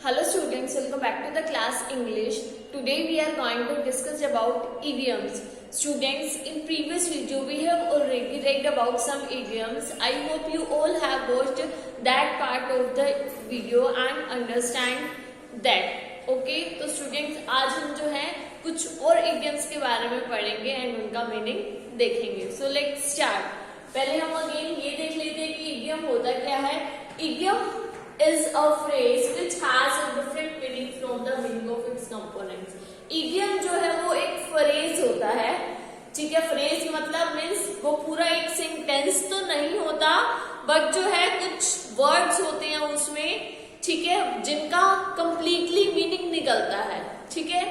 Hello students, welcome back to the class English. Today we are going to discuss about idioms. Students, in previous video we have already read about some idioms. I hope you all have watched that part of the video and understand that. Okay, तो students आज हम जो है कुछ और idioms के बारे में पढ़ेंगे and उनका meaning देखेंगे. So let's start. पहले हम again ये देख लेते हैं कि idiom होता क्या है. Idiom is a phrase which has a different meaning from the meaning of its components. Idiom जो है वो एक phrase होता है, ठीक है. phrase मतलब means वो पूरा एक sentence तो नहीं होता, but जो है कुछ words होते हैं उसमें, ठीक है, जिनका completely meaning निकलता है, ठीक है.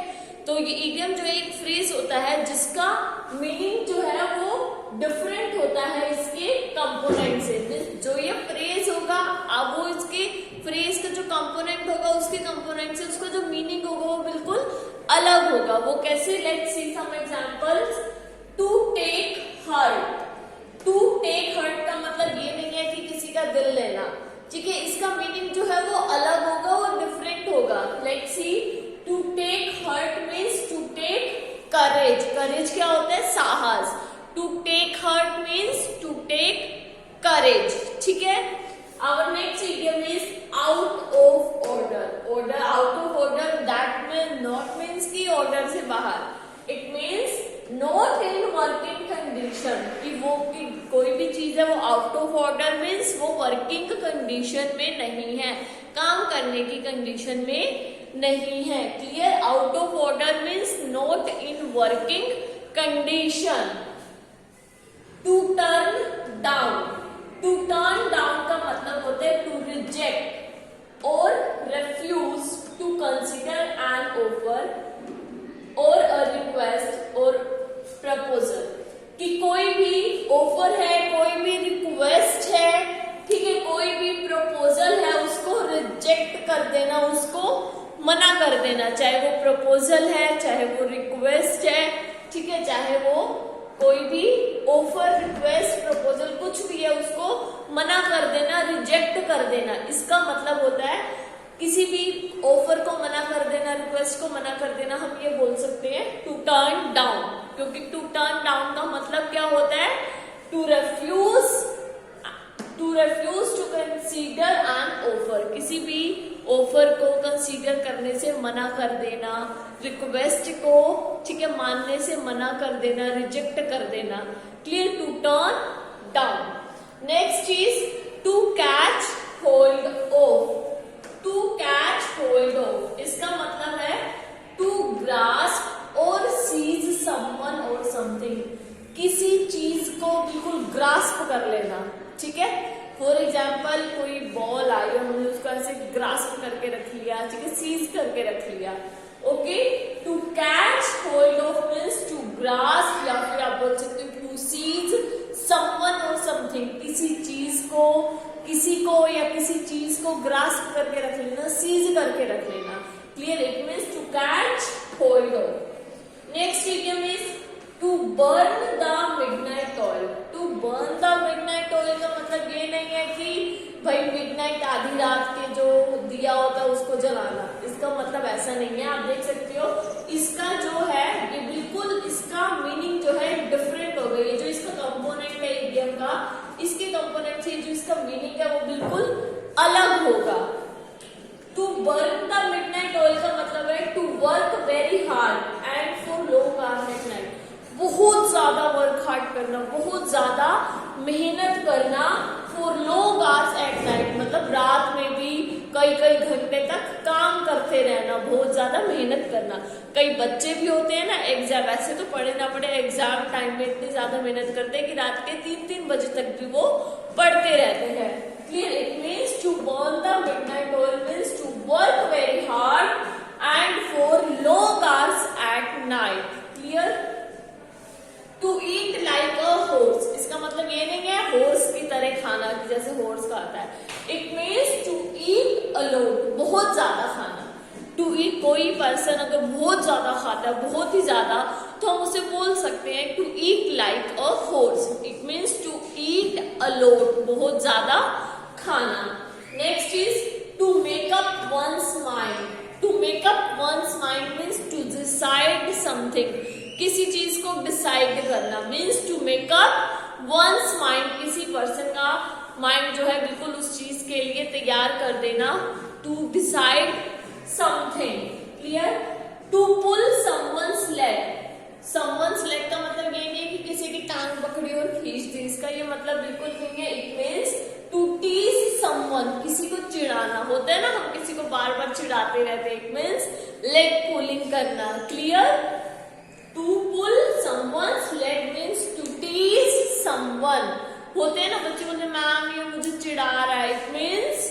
तो ये idiom जो एक phrase होता है जिसका meaning जो है वो डिफरेंट होता है इसके कंपोनेंट से. जो ये फ्रेज होगा अब वो इसके फ्रेज का जो कंपोनेंट होगा उसके कंपोनेंट से उसका जो मीनिंग होगा वो बिल्कुल अलग होगा. वो कैसे? Let's see some examples. To take heart. To take heart का मतलब ये नहीं है कि किसी का दिल लेना, ठीक है. इसका मीनिंग जो है वो अलग होगा, वो डिफरेंट होगा. Let's see. To take heart means to take courage. Courage क्या होता है? साहस. To take heart means to take courage, ठीक है. Our next idiom is out of order. Order, out of order, that means not means की order से बाहर. It means not in working condition. कि वो कि कोई भी चीज है वो out of order means वो working condition में नहीं है, काम करने की condition में नहीं है. Clear? Out of order means not in working condition. To turn down. To turn down का मतलब होता है to reject or refuse to consider an offer or a request or proposal. कि कोई भी offer है, कोई भी request है, ठीक है, कोई भी proposal है, उसको reject कर देना, उसको मना कर देना. चाहे वो proposal है, चाहे वो request है, ठीक है, चाहे वो कोई भी ऑफर, रिक्वेस्ट, प्रपोजल कुछ भी है उसको मना कर देना, रिजेक्ट कर देना. इसका मतलब होता है किसी भी ऑफर को मना कर देना, रिक्वेस्ट को मना कर देना. हम ये बोल सकते हैं टू टर्न डाउन, क्योंकि टू टर्न डाउन का मतलब क्या होता है? To refuse to consider an offer. किसी भी ऑफर को कंसीडर करने से मना कर देना, रिक्वेस्ट को, ठीक है, मानने से मना कर देना, रिजेक्ट कर देना. Clear? To turn down. Next is to catch hold of. To catch hold of इसका मतलब है टू ग्रास्प और सीज समवन और समथिंग. किसी चीज को बिल्कुल ग्रास्प कर लेना, ठीक है. फॉर एग्जाम्पल कोई बॉल आई और हमने उसको ऐसे ग्रास्प करके रख लिया, ठीक है, सीज करके रख लिया. Okay. To catch hold of means to grasp, या फिर आप बोल सकते हो टू सीज समवन और समथिंग. किसी चीज को, किसी को या किसी चीज को ग्रास्प करके रख लेना, सीज करके रख लेना. Clear? It means to catch hold of. Next idiom is to burn the midnight oil. To burn the midnight oil का मतलब ये नहीं है कि भाई मिडनाइट आधी रात के जो दिया होता है उसको जलाना. इसका मतलब ऐसा नहीं है. आप देख सकते हो इसका जो है ये बिल्कुल इसका मीनिंग जो है डिफरेंट हो गई है. जो इसका कंपोनेंट है इडियम का, इसके कंपोनेंट से जो इसका मीनिंग है वो बिल्कुल अलग होगा. To burn the midnight oil का मतलब है to work very hard and for long hours at night. बहुत ज्यादा वर्क हार्ड करना, बहुत ज्यादा मेहनत करना, for long hours at night मतलब रात में भी कई कई घंटे तक काम करते रहना, बहुत ज्यादा मेहनत करना. कई बच्चे भी होते हैं ना, एग्जाम वैसे तो पढ़े ना पढ़े एग्जाम टाइम में इतनी ज्यादा मेहनत करते हैं कि रात के 3-3 बजे तक भी वो पढ़ते रहते हैं. Clear? It means to burn the midnight oil means to work very hard and for long hours at night. Clear? To eat like a horse. इसका मतलब ये नहीं है हॉर्स की तरह खाना, जैसे हॉर्स खाता है. It means to eat a lot, बहुत ज्यादा खाना. टू ईट, कोई पर्सन अगर बहुत ज्यादा खाता है, बहुत ही ज्यादा, तो हम उसे बोल सकते हैं to eat like a horse. It means to eat a lot, बहुत ज्यादा खाना. Next is to make up one smile. mind means to decide something, किसी चीज को डिसाइड करना, means to make up one's mind, किसी पर्सन का माइंड जो है बिल्कुल उस चीज के लिए तैयार कर देना, to decide something, clear. To pull someone's leg, someone's leg का मतलब ये नहीं है कि किसी की टांग पकड़ी और खींच दी, इसका ये मतलब बिल्कुल नहीं है। It means to tease someone, किसी को चिढ़ाना, होता है ना हम किसी को बार बार चिढ़ाते रहते हैं, इट मीन्स लेग पुलिंग करना, clear. To pull someone's leg means to tease someone, होते हैं ना बच्चे बोलते मैम ये मुझे चिढ़ा रहा है, it means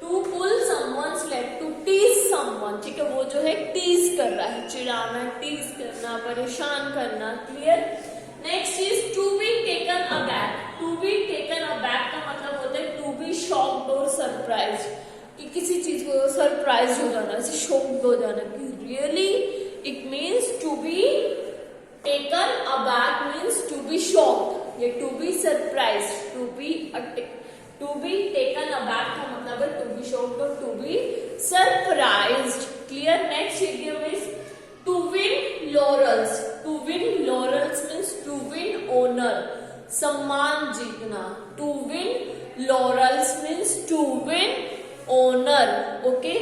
to pull someone's leg, to tease someone, ठीक है, वो जो है टीज कर रहा है, चिढ़ाना, टीज करना, परेशान करना, clear. Next is to be taken aback, to be taken aback का मतलब होता है टू बी शॉक्ड और सरप्राइज, कि किसी चीज को सरप्राइज हो जाना, ऐसे शॉक्ड हो जाना कि really, it means to be taken aback means to be shocked, ये to be surprise, to be taken aback का मतलब है टू बी शॉक्ड और to be surprised, clear. Next idiom is to win laurels, to win laurels means to win honour, सम्मान जीतना, to win laurels means to win honour, okay.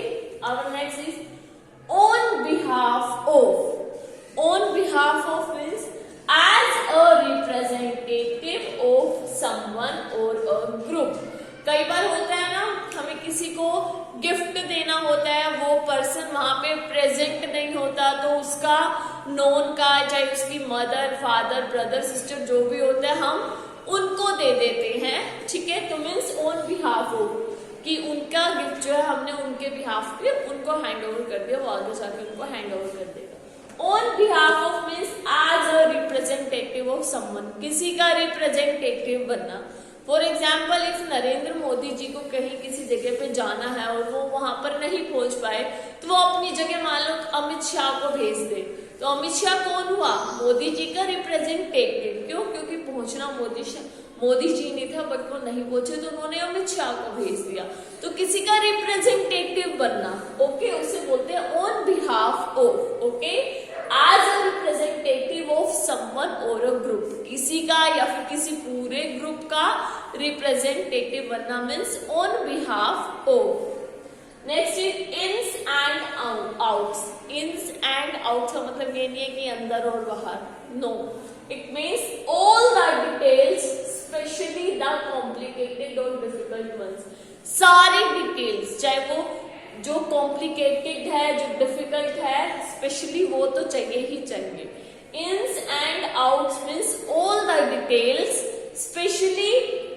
Our next is on behalf of, on behalf of means as a representative of someone or a group, कई बार होता है ना हमें किसी को gift देना होता है, वो पर्सन वहां पे प्रेजेंट नहीं होता, तो उसका नोन का, चाहे उसकी मदर फादर ब्रदर सिस्टर जो भी होता है, हम उनको दे देते हैं, ठीक है। तो मीन्स ऑन बिहाफ ऑफ, कि उनका गिफ्ट जो है हमने उनके बिहाफ पे उनको हैंड ओवर कर दिया, वो आगे जाके उनको हैंड ओवर कर देगा। On behalf of means as a representative of someone, किसी का रिप्रेजेंटेटिव बनना। For example if Narendra Modi ji को कहीं किसी जगह पे जाना है और वो वहां पर नहीं पहुंच पाए, तो वो अपनी जगह मान लो अमित शाह को भेज दे, तो अमित शाह कौन हुआ, मोदी जी का रिप्रेजेंटेटिव, क्यों, क्योंकि पहुंचना मोदी जी नहीं था, बट वो नहीं पहुंचे तो उन्होंने अमित शाह को भेज दिया, तो किसी का रिप्रेजेंटेटिव बनना, ओके, उसे बोलते हैं on behalf of, okay. As a representative of someone और अ ग्रुप, किसी का या फिर किसी पूरे ग्रुप का रिप्रेजेंटेटिव बनना means on behalf of. Next is ins and outs, ins and outs का मतलब ये नहीं है कि अंदर और बाहर, no, it means all the details specially the complicated और डिफिकल्ट वंस, सारी डिटेल्स, चाहे वो जो कॉम्प्लिकेटेड है जो डिफिकल्ट है, स्पेशली वो तो चाहिए ही चाहिए। Ins and outs means all the details specially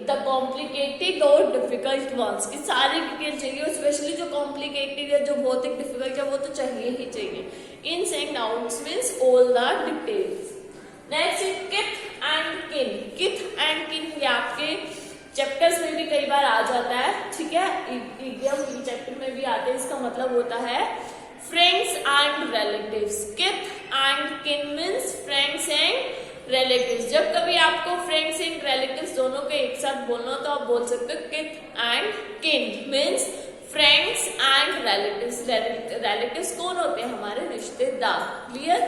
the complicated और डिफिकल्ट वंस, की सारी डिटेल चाहिए, और स्पेशली जो कॉम्प्लिकेटेड है जो बहुत ही डिफिकल्ट है वो तो चाहिए ही चाहिए। Ins and outs means all the details. Next is kith and kin, kith and किन ये आपके चैप्टर्स में भी कई बार आ जाता है, ठीक है, इडियम चैप्टर में भी आते हैं, इसका मतलब होता है फ्रेंड्स एंड रिलेटिव्स। किथ एंड किन मीन्स फ्रेंड्स एंड रिलेटिव्स, जब कभी आपको फ्रेंड्स एंड रिलेटिव्स दोनों के एक साथ बोलना तो आप बोल सकते हो किथ एंड किन means friends and relatives, relatives कौन होते हैं, हमारे रिश्तेदार, clear.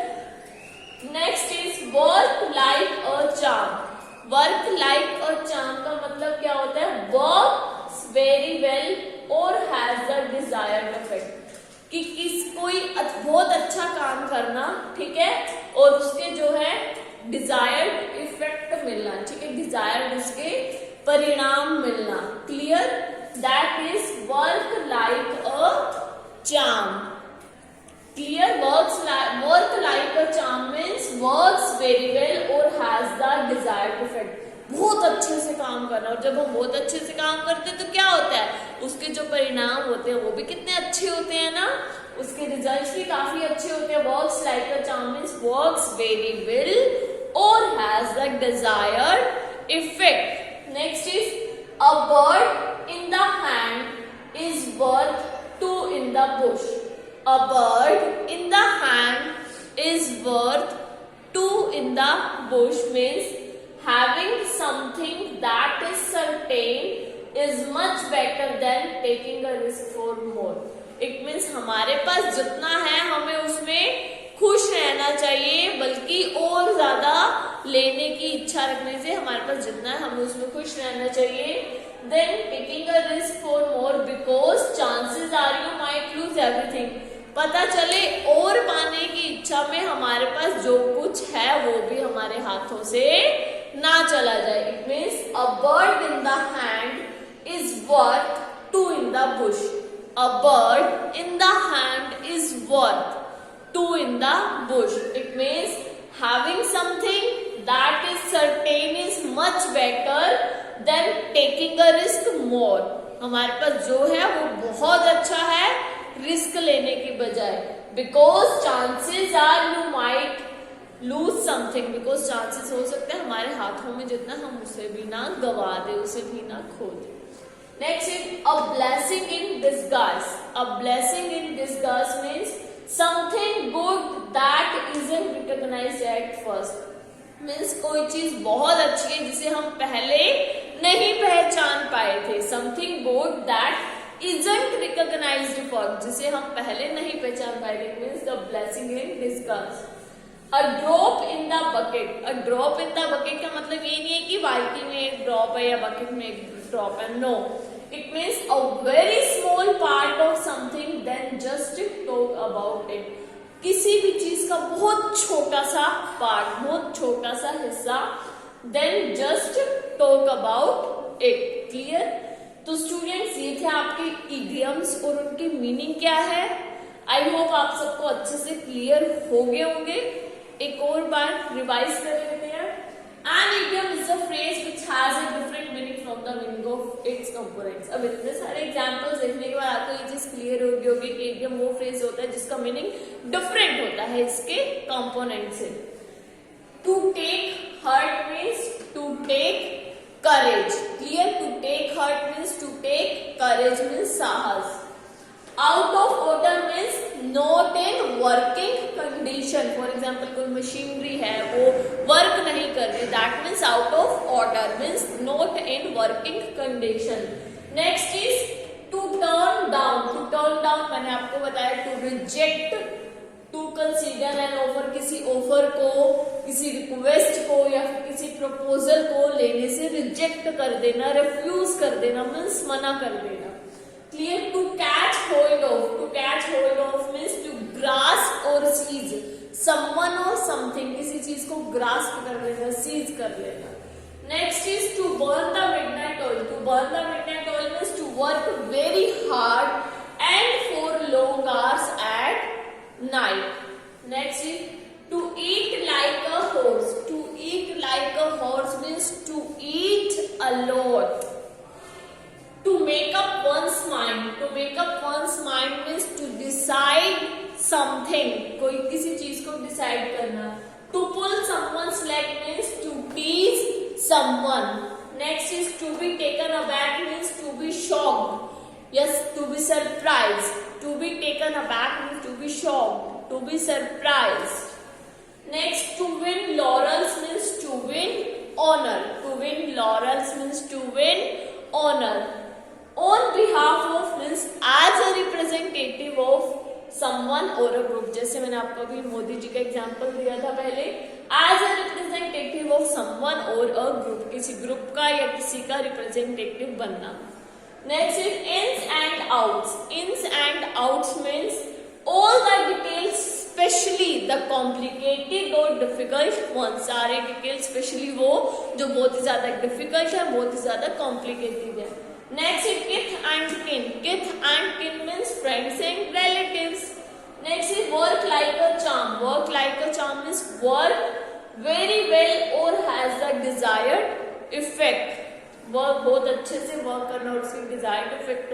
Next is work like a charm, work like a charm का मतलब क्या होता है, वर्क वेरी वेल और हैज द डिजायर्ड इफेक्ट, कि कोई बहुत अच्छा काम करना, ठीक है, और उसके जो है डिजायर्ड इफेक्ट मिलना, ठीक है, डिजायर्ड उसके परिणाम मिलना, clear, that is work like a charm, clear. Work like a charm means works very well और हैज द डिजायर्ड इफेक्ट, बहुत अच्छे से काम करना, और जब हम बहुत अच्छे से काम करते हैं तो क्या होता है, उसके जो परिणाम होते हैं वो भी कितने अच्छे होते हैं ना, उसके रिजल्ट्स भी काफी अच्छे होते हैं। Works like a charm means works very well और has the desired effect. Next is a bird in the hand is worth two in the bush, a bird in the hand is worth two in the bush means having something that is certain is much better than taking a risk for more, it means हमारे पास जितना है हमें उसमें खुश रहना चाहिए, बल्कि और ज्यादा लेने की इच्छा रखने से हमारे पास जितना है हमें उसमें खुश रहना चाहिए। Then taking a risk for more because chances are you might lose everything. पता चले और पाने की इच्छा में हमारे पास जो कुछ है वो भी हमारे हाथों से ना चला जाए। It means a bird in the hand is worth two in the bush. A bird in the hand is worth two in the bush. It means having something that is certain is much better than taking a risk more. हमारे पास जो है वो बहुत अच्छा है risk लेने की बजाय। Because chances are you might lose something. Because chances हो सकते हैं हमारे हाथों में जितना हम उसे भी ना गवा दे, उसे भी ना खो दे। Next is a blessing in disguise. A blessing in disguise means something good that isn't recognized at first. Means कोई चीज बहुत अच्छी है जिसे हम पहले नहीं पहचान पाए थे। Something good that isn't recognised first, जिसे हम पहले नहीं पहचान पाए थे। Means the blessing in disguise. A drop in the bucket. A drop in the bucket का मतलब ये नहीं है कि बाल्टी में एक ड्रॉप है या बकेट में एक ड्रॉप है। No, it means a very small part of something, then just talk about it. किसी भी चीज का बहुत छोटा सा पार्ट, बहुत छोटा सा हिस्सा, then just talk about it. Clear? तो स्टूडेंट्स ये थे आपके idioms और उनके मीनिंग क्या है। आई होप आप सबको अच्छे से क्लियर हो गए होंगे। एक और बार रिवाइज कर लेते हैं। An idiom is a phrase which has a different meaning from the meaning of its components. अब इतने सारे एग्जाम्पल्स देखने के बाद आपको ये चीज क्लियर होगी होगी कि idiom वो फ्रेज होता है जिसका मीनिंग डिफरेंट होता है इसके कंपोनेंट से। To take hurt means to take courage. Clear? To take hurt means to take courage means साहस। Out of order means not in working condition. For example, कोई मशीनरी है वो वर्क नहीं कर रही, that means out of order means not in working condition. Next is to turn down. To turn down मैंने आपको बताया to reject, to consider an offer, किसी ऑफर को, किसी रिक्वेस्ट को या फिर किसी प्रपोजल को लेने से रिजेक्ट कर देना, रिफ्यूज कर देना मीन्स मना कर देना। Clear? To catch hold of. To catch hold of means to grasp or seize someone or something. किसी चीज को grasp कर लेना, seize कर लेना। Next is to burn the midnight oil. To burn the midnight oil means to work very hard and for long hours at night. Next is to eat like a horse. To eat like a horse means to eat a lot. To make up one's mind. To make up one's mind means to decide something. कोई किसी चीज को decide करना। To pull someone's leg means to tease someone. Next is to be taken aback means to be shocked. Yes, to be surprised. To be taken aback means to be shocked. To be surprised. Next, to win laurels means to win honor. To win laurels means to win honor. On behalf of means as a representative of someone or a group. जैसे मैंने आपको अभी मोदी जी का example दिया था पहले। as a representative of someone or a group, किसी group का या किसी का रिप्रेजेंटेटिव बनना। Next is ins and outs. ins and outs means all the details, especially the complicated or difficult ones. सारे डिटेल्स स्पेशली वो जो बहुत ही ज्यादा डिफिकल्ट है, बहुत ही ज्यादा कॉम्प्लिकेटेड है। Next is kith and kin. Kith and kin means friends and relatives. Next is work like a charm. Work like a charm means work very well or has the desired effect. Work बहुत अच्छे से work करना और उसकी desired effect।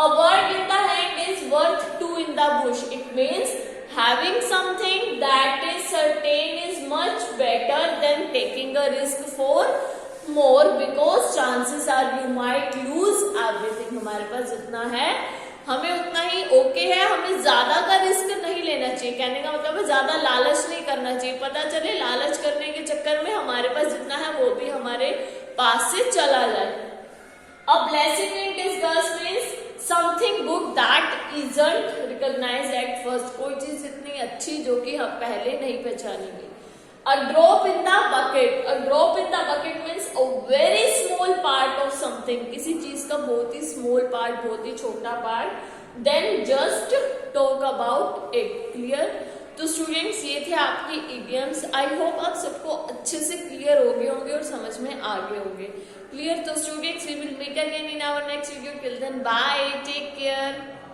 A bird in the hand is worth two in the bush. It means having something that is certain is much better than taking a risk for more because chances are you might lose everything. हमारे पास जितना है हमें उतना ही okay है, हमें ज्यादा का risk नहीं लेना चाहिए। कहने का मतलब है ज्यादा लालच नहीं करना चाहिए। पता चले लालच करने के चक्कर में हमारे पास जितना है वो भी हमारे पास से चला जाए। A blessing in disguise means something good that isn't recognized at first. कोई चीज इतनी अच्छी जो कि हम पहले नहीं पहचानेंगे. A drop in the bucket. A drop in the bucket means a very small part of something. किसी चीज का बहुत ही small part, बहुत ही छोटा part. Then just talk about it. Clear? तो स्टूडेंट्स ये थे आपके idioms. I hope आप सबको अच्छे से clear हो गए होंगे और समझ में आ गए होंगे. Clear? तो students we will meet again in our next video. Till then, bye. Take care.